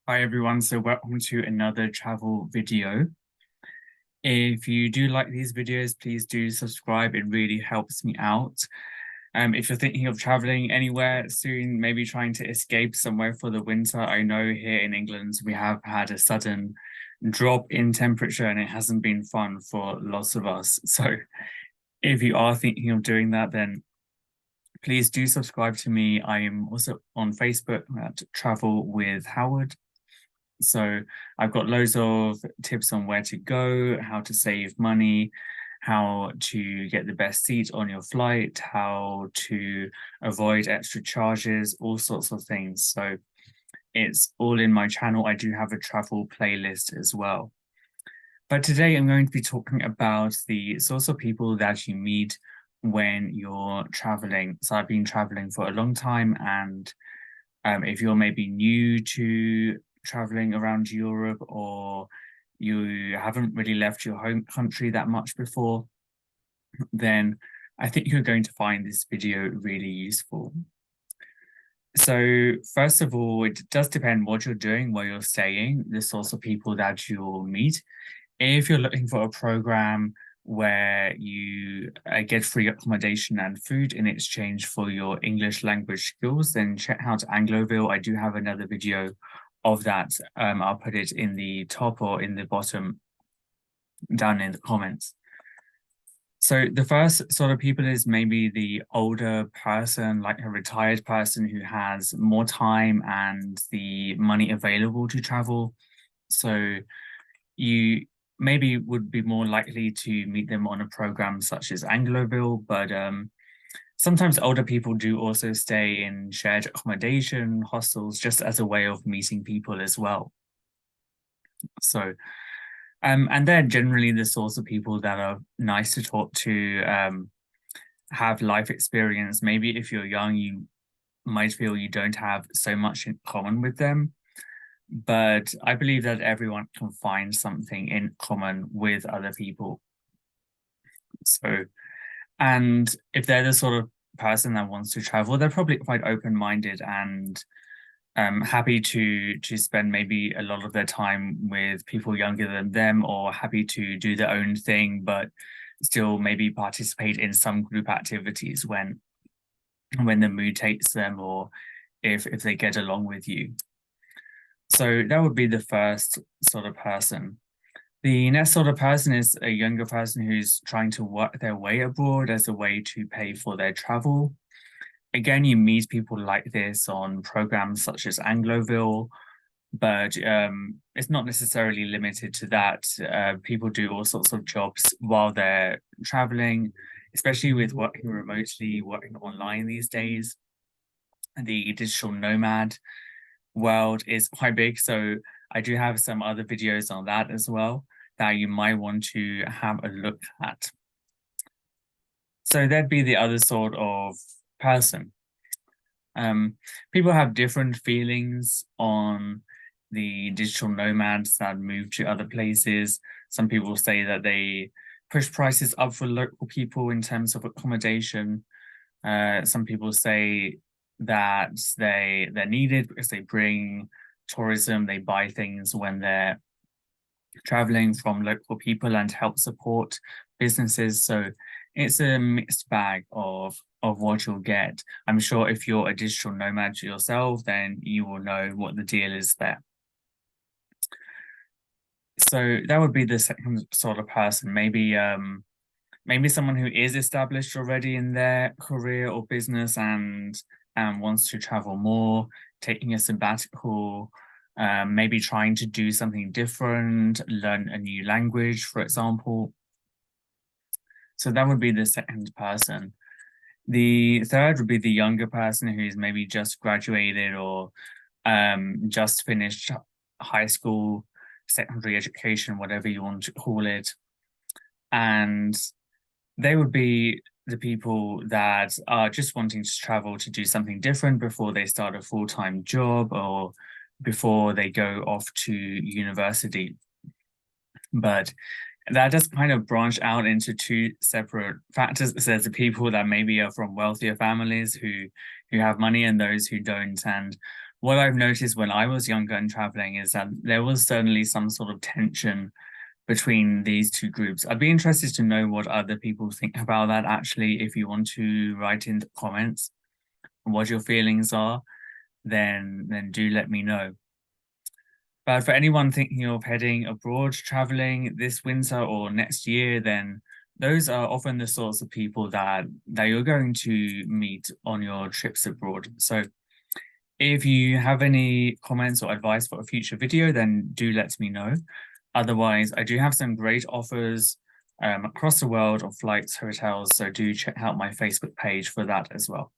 Hi everyone, so welcome to another travel video. If you do like these videos, please do subscribe. It really helps me out. If you're thinking of traveling anywhere soon, maybe trying to escape somewhere for the winter, I know here in England we have had a sudden drop in temperature and it hasn't been fun for lots of us. So if you are thinking of doing that, then please do subscribe to me. I am also on Facebook at Travel with Howard. So I've got loads of tips on where to go, how to save money, how to get the best seat on your flight, how to avoid extra charges, all sorts of things. So it's all in my channel. I do have a travel playlist as well. But today I'm going to be talking about the sorts of people that you meet when you're traveling. So I've been traveling for a long time, and if you're maybe new to traveling around Europe or you haven't really left your home country that much before, then I think you're going to find this video really useful. So first of all, it does depend what you're doing, where you're staying, the sorts of people that you'll meet. If you're looking for a program where you get free accommodation and food in exchange for your English language skills, then check out Angloville. I do have another video of that. I'll put it in the top or in the bottom down in the comments. So the first sort of people is maybe the older person, like a retired person who has more time and the money available to travel. So you maybe would be more likely to meet them on a program such as Angloville, but sometimes older people do also stay in shared accommodation, hostels, just as a way of meeting people as well. So, and they're generally the sorts of people that are nice to talk to, have life experience. Maybe if you're young, you might feel you don't have so much in common with them, but I believe that everyone can find something in common with other people. So, and if they're the sort of person that wants to travel, they're probably quite open-minded and happy to spend maybe a lot of their time with people younger than them, or happy to do their own thing, but still maybe participate in some group activities when the mood takes them, or if they get along with you. So that would be the first sort of person. The next sort of person is a younger person who's trying to work their way abroad as a way to pay for their travel. Again, you meet people like this on programs such as Angloville, but it's not necessarily limited to that. People do all sorts of jobs while they're traveling, especially with working remotely, working online these days. The digital nomad world is quite big, so I do have some other videos on that as well that you might want to have a look at. So that'd be the other sort of person. People have different feelings on the digital nomads that move to other places. Some people say that they push prices up for local people in terms of accommodation. Some people say that they're needed because they bring tourism, they buy things when they're traveling from local people and help support businesses. So it's a mixed bag of what you'll get. I'm sure if you're a digital nomad yourself, then you will know what the deal is there. So that would be the second sort of person. Maybe someone who is established already in their career or business and wants to travel more, taking a sabbatical, maybe trying to do something different, learn a new language, for example. So that would be the second person. The third would be the younger person who's maybe just graduated or just finished high school, secondary education, whatever you want to call it. And they would be the people that are just wanting to travel to do something different before they start a full-time job or before they go off to university. But that does kind of branch out into two separate factors. There's the people that maybe are from wealthier families who have money and those who don't. And what I've noticed when I was younger and traveling is that there was certainly some sort of tension between these two groups. I'd be interested to know what other people think about that actually. If you want to write in the comments what your feelings are, then do let me know. But for anyone thinking of heading abroad, traveling this winter or next year, then those are often the sorts of people that you're going to meet on your trips abroad. So if you have any comments or advice for a future video, then do let me know. Otherwise, I do have some great offers across the world of flights, hotels, so do check out my Facebook page for that as well.